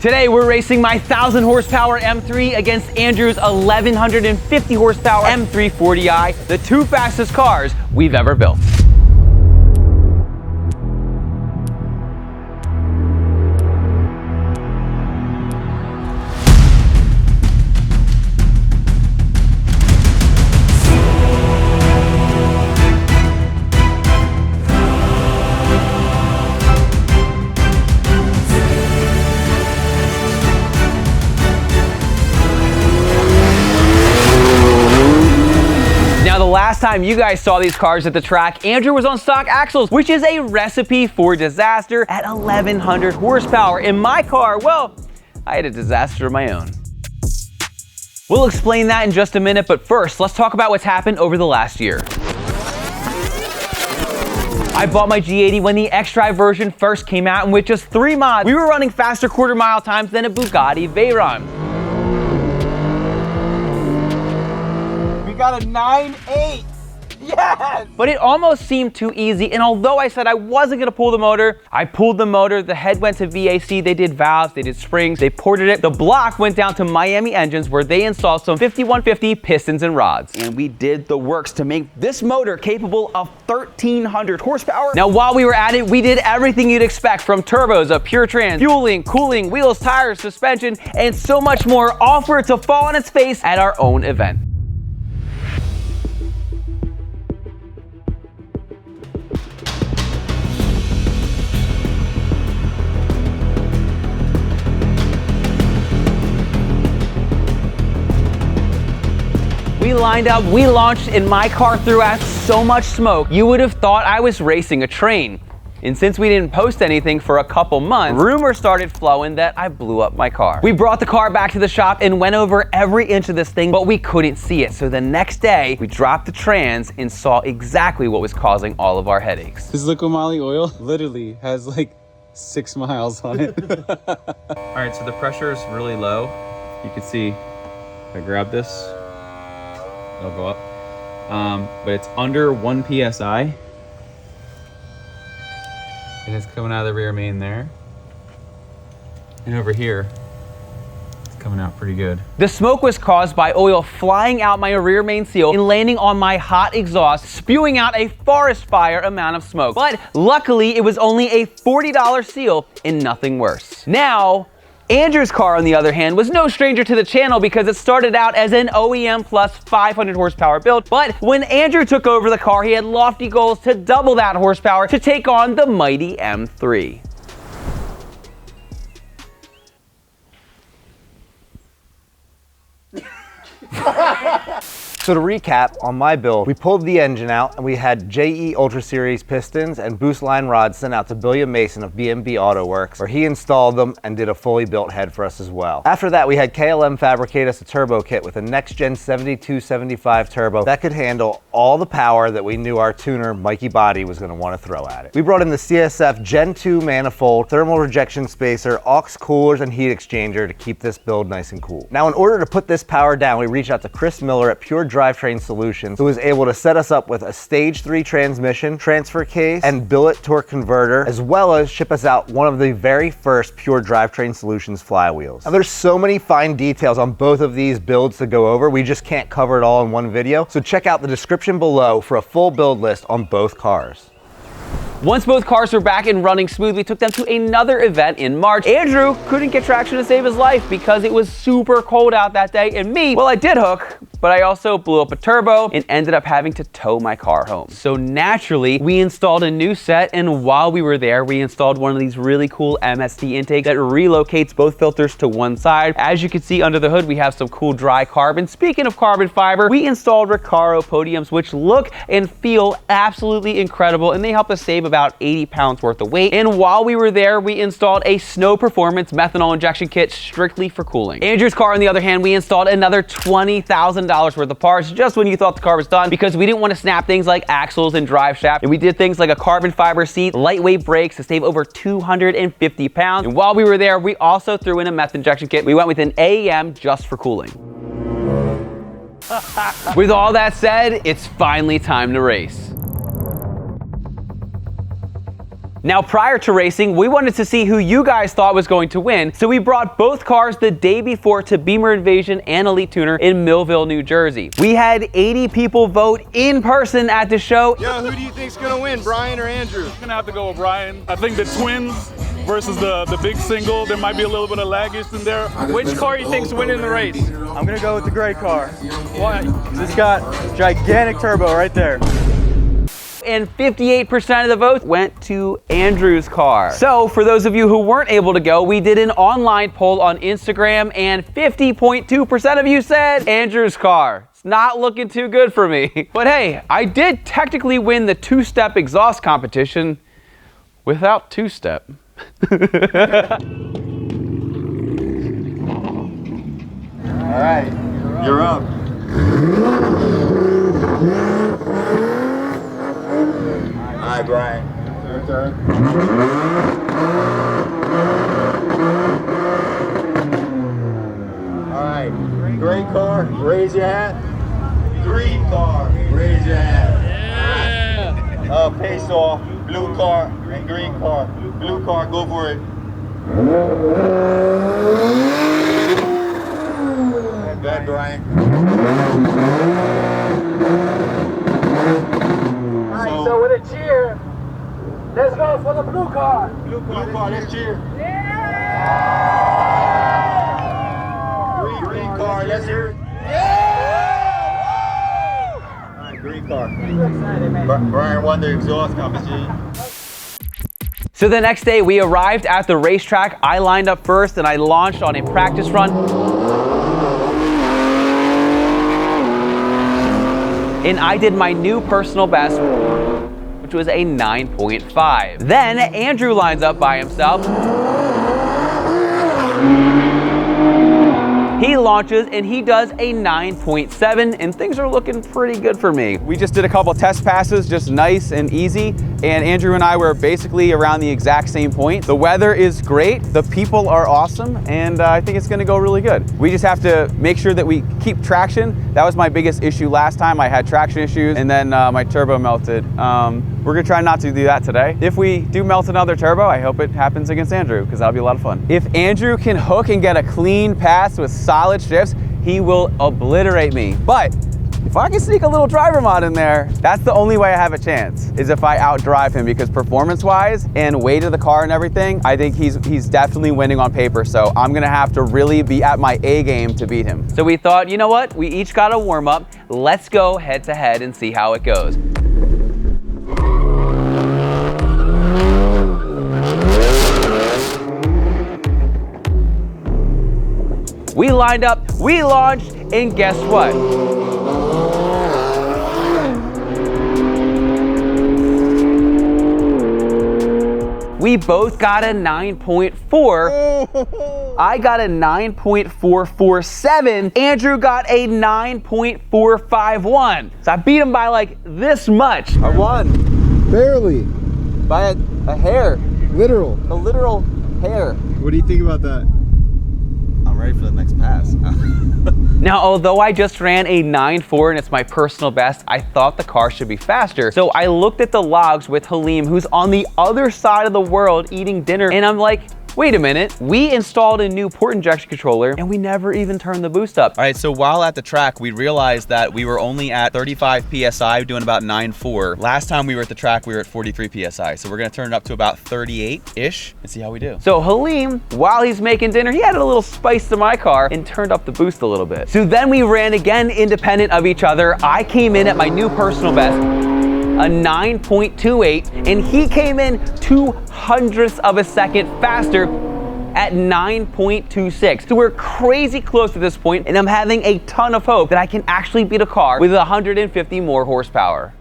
Today we're racing my 1,000 horsepower M3 against Andrew's 1,150 horsepower M340i, the two fastest cars we've ever built. Last time you guys saw these cars at the track, Andrew was on stock axles, which is a recipe for disaster at 1,100 horsepower. In my car, well, I had a disaster of my own. We'll explain that in just a minute, but first, let's talk about what's happened over the last year. I bought my G80 when the X-Drive version first came out, and with just 3 mods, we were running faster quarter-mile times than a Bugatti Veyron. Got a 9.8. Yes! But it almost seemed too easy, and although I said I wasn't gonna pull the motor, I pulled the motor. The head went to VAC, they did valves, they did springs, they ported it. The block went down to Miami Engines where they installed some 5150 pistons and rods. And we did the works to make this motor capable of 1,300 horsepower. Now while we were at it, we did everything you'd expect, from turbos, a pure trans, fueling, cooling, wheels, tires, suspension, and so much more, all for it to fall on its face at our own event. We lined up, we launched, and my car threw out so much smoke, you would have thought I was racing a train. And since we didn't post anything for a couple months, rumors started flowing that I blew up my car. We brought the car back to the shop and went over every inch of this thing, but we couldn't see it. So the next day, we dropped the trans and saw exactly what was causing all of our headaches. This liquid moly oil literally has like 6 miles on it. All right, so the pressure is really low. You can see, if I grab this, it'll go up, but it's under 1 PSI. And it's coming out of the rear main there. And over here, it's coming out pretty good. The smoke was caused by oil flying out my rear main seal and landing on my hot exhaust, spewing out a forest fire amount of smoke. But luckily, it was only a $40 seal and nothing worse. Now, Andrew's car, on the other hand, was no stranger to the channel because it started out as an OEM plus 500 horsepower build, but when Andrew took over the car, he had lofty goals to double that horsepower to take on the mighty M3. So to recap, on my build, we pulled the engine out and we had JE Ultra Series pistons and boost line rods sent out to Billiam Mason of B&B Auto Works, where he installed them and did a fully built head for us as well. After that, we had KLM fabricate us a turbo kit with a next gen 7275 turbo that could handle all the power that we knew our tuner, Mikey Body, was gonna wanna throw at it. We brought in the CSF Gen 2 manifold, thermal rejection spacer, aux coolers, and heat exchanger to keep this build nice and cool. Now, in order to put this power down, we reached out to Chris Miller at Pure Drivetrain Solutions, who was able to set us up with a stage 3 transmission, transfer case, and billet torque converter, as well as ship us out one of the very first Pure Drivetrain Solutions flywheels. Now, there's so many fine details on both of these builds to go over, we just can't cover it all in one video, so check out the description below for a full build list on both cars. Once both cars were back and running smooth, we took them to another event in March. Andrew couldn't get traction to save his life because it was super cold out that day, and me, well, I did hook, but I also blew up a turbo and ended up having to tow my car home. So naturally, we installed a new set, and while we were there, we installed one of these really cool MST intakes that relocates both filters to one side. As you can see under the hood, we have some cool dry carbon. Speaking of carbon fiber, we installed Recaro podiums, which look and feel absolutely incredible, and they help us save about 80 pounds worth of weight. And while we were there, we installed a Snow Performance methanol injection kit strictly for cooling. Andrew's car, on the other hand, we installed another $20,000 worth of parts just when you thought the car was done, because we didn't want to snap things like axles and drive shaft. And we did things like a carbon fiber seat, lightweight brakes to save over 250 pounds. And while we were there, we also threw in a meth injection kit. We went with an AEM just for cooling. With all that said, it's finally time to race. Now, prior to racing, we wanted to see who you guys thought was going to win, so we brought both cars the day before to Beamer Invasion and Elite Tuner in Millville, New Jersey. We had 80 people vote in person at the show. Yo, who do you think's gonna win, Bryan or Andrew? I'm gonna have to go with Bryan. I think the twins versus the big single, there might be a little bit of laggish in there. Which car you think's winning the race? I'm gonna go with the gray car. Why? It's got gigantic turbo right there. And 58% of the votes went to Andrew's car. So for those of you who weren't able to go, we did an online poll on Instagram and 50.2% of you said Andrew's car. It's not looking too good for me. But hey, I did technically win the two-step exhaust competition without two-step. All right, you're up. All right, Bryan. Your turn. All right, gray car, raise your hat. Green car, raise your hat. Yeah. Pace off, blue car and green car. Blue car, go for it. Bad, Bryan. So with a cheer, let's go for the blue car. Blue car, let's cheer. Yeah! Green car, let's hear it. Yeah! All right, green car. Bryan won the exhaust competition. So the next day we arrived at the racetrack. I lined up first and I launched on a practice run. And I did my new personal best, which was a 9.5. Then Andrew lines up by himself. He launches and he does a 9.7 and things are looking pretty good for me. We just did a couple test passes, just nice and easy. And Andrew and I were basically around the exact same point. The weather is great, the people are awesome, and I think it's gonna go really good. We just have to make sure that we keep traction. That was my biggest issue last time. I had traction issues and then my turbo melted. We're gonna try not to do that today. If we do melt another turbo, I hope it happens against Andrew, because that'll be a lot of fun. If Andrew can hook and get a clean pass with solid shifts, he will obliterate me. But if I can sneak a little driver mod in there, that's the only way I have a chance, is if I outdrive him, because performance-wise and weight of the car and everything, I think he's definitely winning on paper. So I'm gonna have to really be at my A game to beat him. So we thought, you know what? We each got a warm up. Let's go head to head and see how it goes. We lined up, we launched, and guess what? We both got a 9.4. I got a 9.447. Andrew got a 9.451. So I beat him by like this much. I won. Barely. By a hair, Literal. a literal hair. What do you think about that? I'm ready for the next pass. Now, although I just ran a 9.4 and it's my personal best, I thought the car should be faster. So I looked at the logs with Halim, who's on the other side of the world eating dinner, and I'm like, wait a minute, we installed a new port injection controller and we never even turned the boost up. All right, so while at the track, we realized that we were only at 35 PSI, doing about 9.4. Last time we were at the track, we were at 43 PSI. So we're gonna turn it up to about 38-ish and see how we do. So Halim, while he's making dinner, he added a little spice to my car and turned up the boost a little bit. So then we ran again independent of each other. I came in at my new personal best, a 9.28, and he came in 0.02 of a second faster at 9.26. So we're crazy close at this point, and I'm having a ton of hope that I can actually beat a car with 150 more horsepower.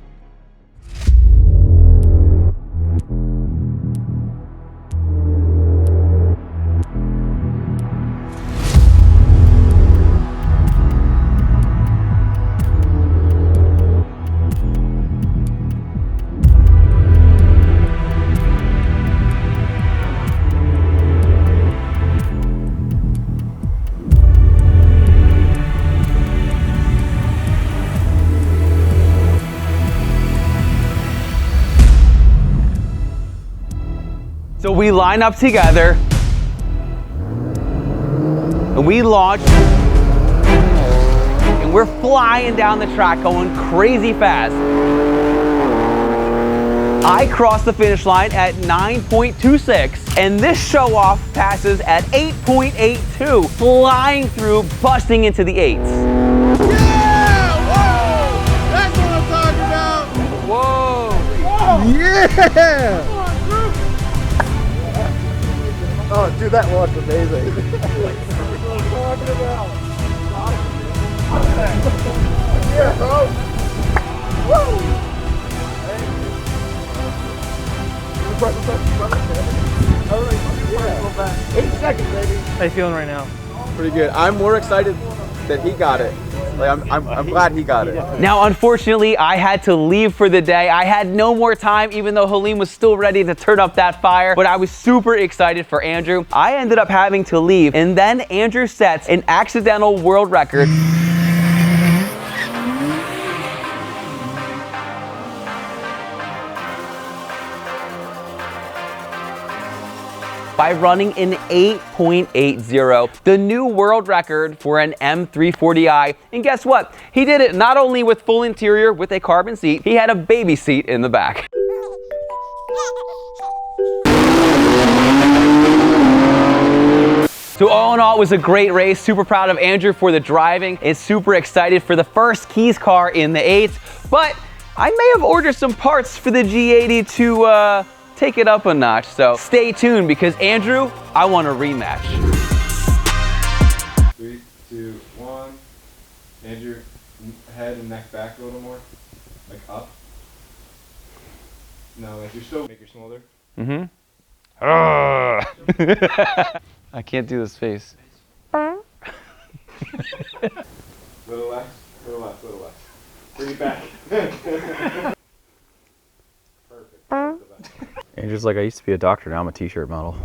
we line up together and we launch and we're flying down the track going crazy fast. I cross the finish line at 9.26 and this show off passes at 8.82, flying through, busting into the 8s. Yeah! Whoa! That's what I'm talking about! Whoa! Yeah! Oh, dude, that launch was amazing. Yeah, bro! Woo! 8 seconds, baby. How you feeling right now? Pretty good. I'm more excited that he got it. Like I'm glad he got it. Now, unfortunately, I had to leave for the day. I had no more time, even though Halim was still ready to turn up that fire, but I was super excited for Andrew. I ended up having to leave, and then Andrew sets an accidental world record. By running an 8.80, the new world record for an M340i. And guess what? He did it not only with full interior with a carbon seat, he had a baby seat in the back. So all in all, it was a great race. Super proud of Andrew for the driving and super excited for the first Kies car in the 8s. But I may have ordered some parts for the G80 to take it up a notch, so stay tuned because Andrew, I want a rematch. 3, 2, 1. Andrew, head and neck back a little more, like up. No, like you're still make your smolder. Mm-hmm. I can't do this face. Little left, little left, little left. Bring it back. Perfect. Andrew's like, I used to be a doctor, now I'm a t-shirt model.